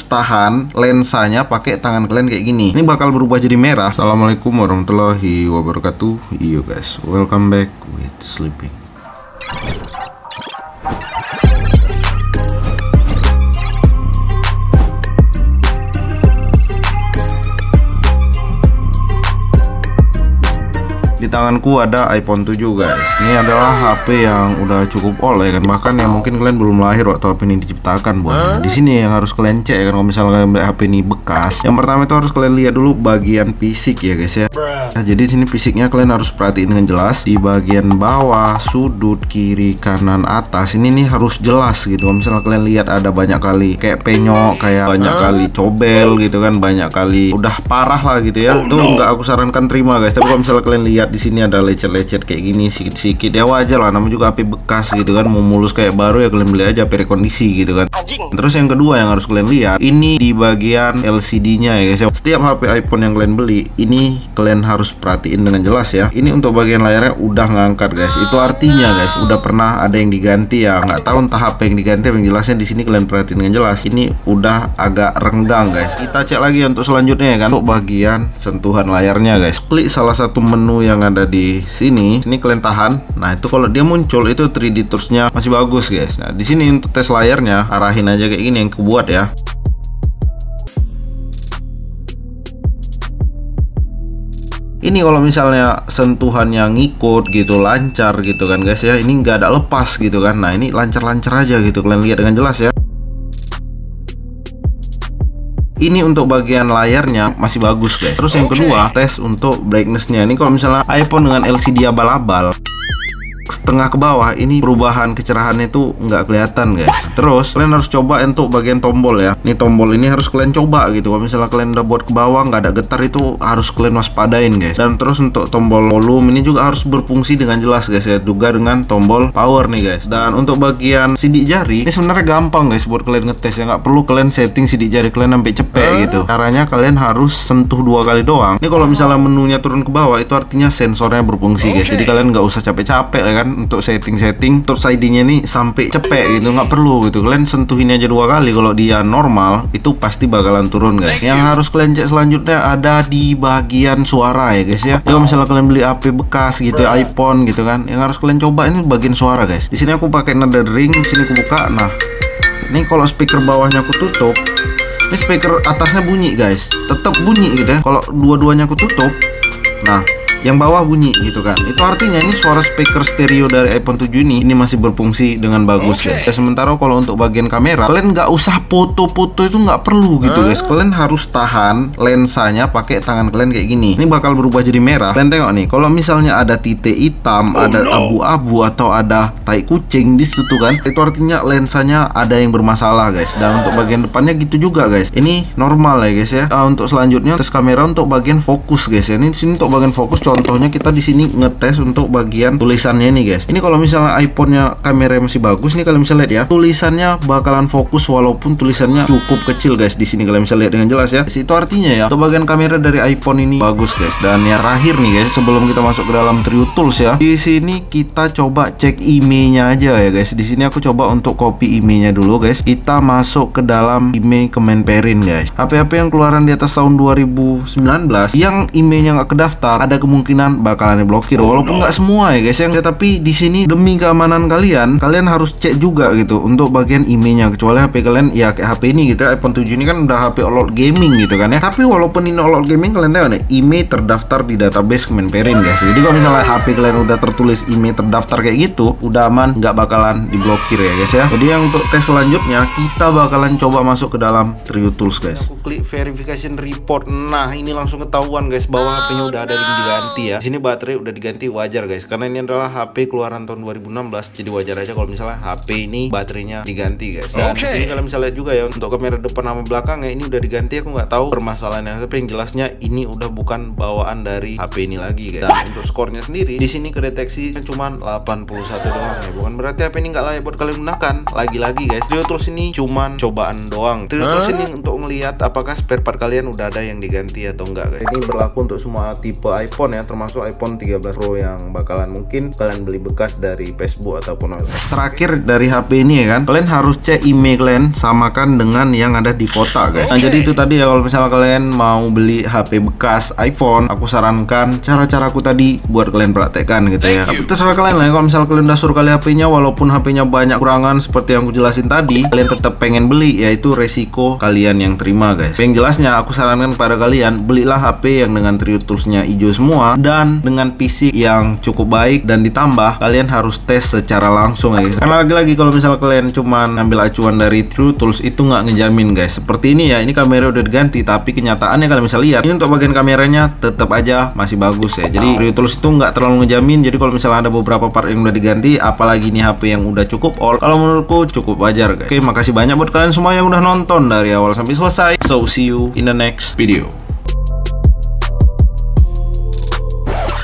tahan lensanya pakai tangan kalian kayak gini. Ini bakal berubah jadi merah. Assalamualaikum warahmatullahi wabarakatuh. Yo guys, welcome back with sleeping. Di tanganku ada iPhone 7 guys. Ini adalah HP yang udah cukup old ya kan. Bahkan yang mungkin kalian belum lahir waktu HP ini diciptakan buat. Di sini yang harus kalian cek ya kan, kalau misalnya kalian beli HP ini bekas. Yang pertama itu harus kalian lihat dulu bagian fisik ya guys ya. Nah, jadi sini fisiknya kalian harus perhatiin dengan jelas. Di bagian bawah, sudut, kiri, kanan, atas ini nih harus jelas gitu. Kalau misalnya kalian lihat ada banyak kali kayak penyok, kayak banyak kali cobel gitu kan, banyak kali udah parah lah gitu ya. Itu nggak aku sarankan terima guys. Tapi kalau misalnya kalian lihat di sini ada lecet-lecet kayak gini sedikit-sedikit ya wajar lah, namanya juga HP bekas gitu kan. Mau mulus kayak baru ya kalian beli aja HP rekondisi gitu kan. Terus yang kedua yang harus kalian lihat ini di bagian LCD-nya ya guys. Setiap HP iPhone yang kalian beli ini kalian harus perhatiin dengan jelas ya. Ini untuk bagian layarnya udah ngangkat guys. Itu artinya guys udah pernah ada yang diganti ya. Nggak tahu entah HP yang diganti, yang jelasnya di sini kalian perhatiin dengan jelas. Ini udah agak renggang guys. Kita cek lagi untuk selanjutnya ya kan. Untuk bagian sentuhan layarnya guys, klik salah satu menu yang ada di sini kalian tahan. Nah itu kalau dia muncul itu 3D touch-nya masih bagus guys. Nah di sini untuk tes layarnya arahin aja kayak gini yang kebuat ya. Ini kalau misalnya sentuhannya ngikut gitu, lancar gitu kan guys ya. Ini nggak ada lepas gitu kan. Nah ini lancar-lancar aja gitu, kalian lihat dengan jelas ya. Ini untuk bagian layarnya masih bagus guys. Terus yang kedua, tes untuk brightness-nya. Ini kalau misalnya iPhone dengan LCD abal-abal setengah ke bawah, ini perubahan kecerahannya itu nggak kelihatan guys. Terus kalian harus coba untuk bagian tombol ya. Ini tombol ini harus kalian coba gitu. Kalau misalnya kalian udah buat ke bawah nggak ada getar, itu harus kalian waspadain guys. Dan terus untuk tombol volume ini juga harus berfungsi dengan jelas guys ya, juga dengan tombol power nih guys. Dan untuk bagian sidik jari ini sebenarnya gampang guys buat kalian ngetes ya, nggak perlu kalian setting sidik jari kalian sampai cepet gitu. Caranya kalian harus sentuh 2 kali doang. Ini kalau misalnya menunya turun ke bawah itu artinya sensornya berfungsi guys. Jadi kalian nggak usah capek-capek ya kan untuk setting Touch ID-nya nih sampai cepet gitu, nggak perlu gitu. Kalian sentuhin aja 2 kali. Kalau dia normal itu pasti bakalan turun guys. Yang harus kalian cek selanjutnya ada di bagian suara ya guys ya. Kalau misalnya kalian beli HP bekas gitu ya, iPhone gitu kan, yang harus kalian coba ini bagian suara guys. Di sini aku pakai nada ring, di sini aku buka. Nah ini kalau speaker bawahnya aku tutup, ini speaker atasnya bunyi guys, tetap bunyi gitu ya. Kalau dua-duanya aku tutup, nah yang bawah bunyi gitu kan. Itu artinya ini suara speaker stereo dari iPhone 7 ini masih berfungsi dengan bagus guys. Sementara kalau untuk bagian kamera kalian nggak usah foto-foto, itu nggak perlu gitu guys. Kalian harus tahan lensanya pakai tangan kalian kayak gini. Ini bakal berubah jadi merah. Kalian tengok nih, kalau misalnya ada titik hitam, ada abu-abu atau ada tai kucing di situ kan, itu artinya lensanya ada yang bermasalah guys. Dan untuk bagian depannya gitu juga guys. Ini normal ya guys ya. Untuk selanjutnya tes kamera untuk bagian fokus guys ya. Ini sini untuk bagian fokus. Contohnya kita di sini ngetes untuk bagian tulisannya nih guys. Ini kalau misalnya iPhone-nya kameranya masih bagus nih, kalian bisa lihat ya, tulisannya bakalan fokus walaupun tulisannya cukup kecil guys. Di sini kalian bisa lihat dengan jelas ya. Itu artinya ya untuk bagian kamera dari iPhone ini bagus guys. Dan yang terakhir nih guys, sebelum kita masuk ke dalam Trio Tools ya, di sini kita coba cek IMEI-nya aja ya guys. Di sini aku coba untuk copy IMEI-nya dulu guys. Kita masuk ke dalam IMEI Kemenperin guys. HP-HP yang keluaran di atas tahun 2019 yang IMEI-nya nggak kedaftar, ada kemungkinan bakalan diblokir. Walaupun nggak semua ya guys ya, tapi di sini demi keamanan kalian harus cek juga gitu untuk bagian IMEI-nya. Kecuali HP kalian ya kayak HP ini gitu, iPhone 7 ini kan udah HP OLED gaming gitu kan ya. Tapi walaupun ini OLED gaming, kalian tahu nih IMEI terdaftar di database Kemenperin guys. Jadi kalau misalnya HP kalian udah tertulis IMEI terdaftar kayak gitu, udah aman, nggak bakalan diblokir ya guys ya. Jadi yang untuk tes selanjutnya kita bakalan coba masuk ke dalam Trio Tools guys. Aku klik verification report. Nah ini langsung ketahuan guys bahwa HP-nya udah ada yang diganti ya. Di sini baterai udah diganti, wajar guys, karena ini adalah HP keluaran tahun 2016. Jadi wajar aja kalau misalnya HP ini baterainya diganti guys. Dan di sini kalian bisa lihat juga ya untuk kamera depan sama belakang ya, ini udah diganti. Aku nggak tahu permasalahannya, tapi yang jelasnya ini udah bukan bawaan dari HP ini lagi guys. Dan untuk skornya sendiri di sini kedeteksi cuma 81 doang ya. Bukan berarti HP ini nggak layak buat kalian gunakan. Lagi-lagi guys, Trio Tools ini cuman cobaan doang. Trio Tools ini untuk ngelihat apakah spare part kalian udah ada yang diganti atau enggak guys. Ini berlaku untuk semua tipe iPhone ya. ya, termasuk iPhone 13 Pro yang bakalan mungkin kalian beli bekas dari Facebook ataupun online. Terakhir dari HP ini ya kan, kalian harus cek email kalian, samakan dengan yang ada di kota guys. Nah jadi itu tadi ya, kalau misalnya kalian mau beli HP bekas iPhone, aku sarankan cara-caraku tadi buat kalian praktekkan gitu ya. Tapi terserah kalian lah ya, kalau misalnya kalian udah suruh kali HP-nya, walaupun HP-nya banyak kurangan seperti yang aku jelasin tadi, kalian tetap pengen beli, yaitu resiko kalian yang terima guys. Yang jelasnya aku sarankan kepada kalian, belilah HP yang dengan True Tools-nya hijau semua dan dengan PC yang cukup baik, dan ditambah kalian harus tes secara langsung ya guys. Karena lagi-lagi kalau misalnya kalian cuma ngambil acuan dari True Tools itu nggak ngejamin guys. Seperti ini ya, ini kamera udah diganti, tapi kenyataannya kalian bisa lihat ini untuk bagian kameranya tetap aja masih bagus ya. Jadi True Tools itu nggak terlalu ngejamin. Jadi kalau misalnya ada beberapa part yang udah diganti, apalagi ini HP yang udah cukup old, kalau menurutku cukup wajar guys. Oke, makasih banyak buat kalian semua yang udah nonton dari awal sampai selesai. So see you in the next video.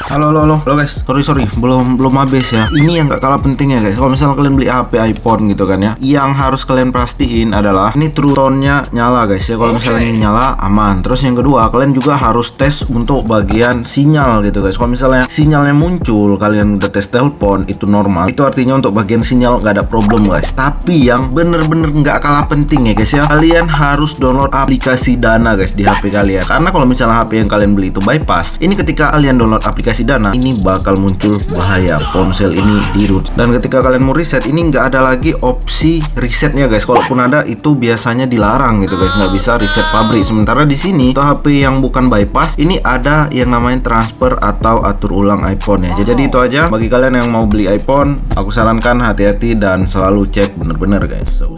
Halo guys, sorry belum habis ya. Ini yang gak kalah penting ya guys. Kalau misalnya kalian beli HP iPhone gitu kan ya, yang harus kalian pastiin adalah ini True Tone-nya nyala guys ya. Kalau misalnya ini nyala, aman. Terus yang kedua, kalian juga harus tes untuk bagian sinyal gitu guys. Kalau misalnya sinyalnya muncul, kalian udah tes telepon itu normal, itu artinya untuk bagian sinyal gak ada problem guys. Tapi yang bener-bener gak kalah penting ya guys ya, kalian harus download aplikasi Dana guys di HP kalian. Karena kalau misalnya HP yang kalian beli itu bypass, ini ketika kalian download aplikasi Dana, ini bakal muncul bahaya ponsel ini di root. Dan ketika kalian mau reset, ini nggak ada lagi opsi resetnya guys. Kalaupun ada, itu biasanya dilarang gitu guys, nggak bisa reset pabrik. Sementara di sini untuk HP yang bukan bypass, ini ada yang namanya transfer atau atur ulang iPhone ya. Jadi itu aja bagi kalian yang mau beli iPhone. Aku sarankan hati-hati dan selalu cek bener-bener guys. So,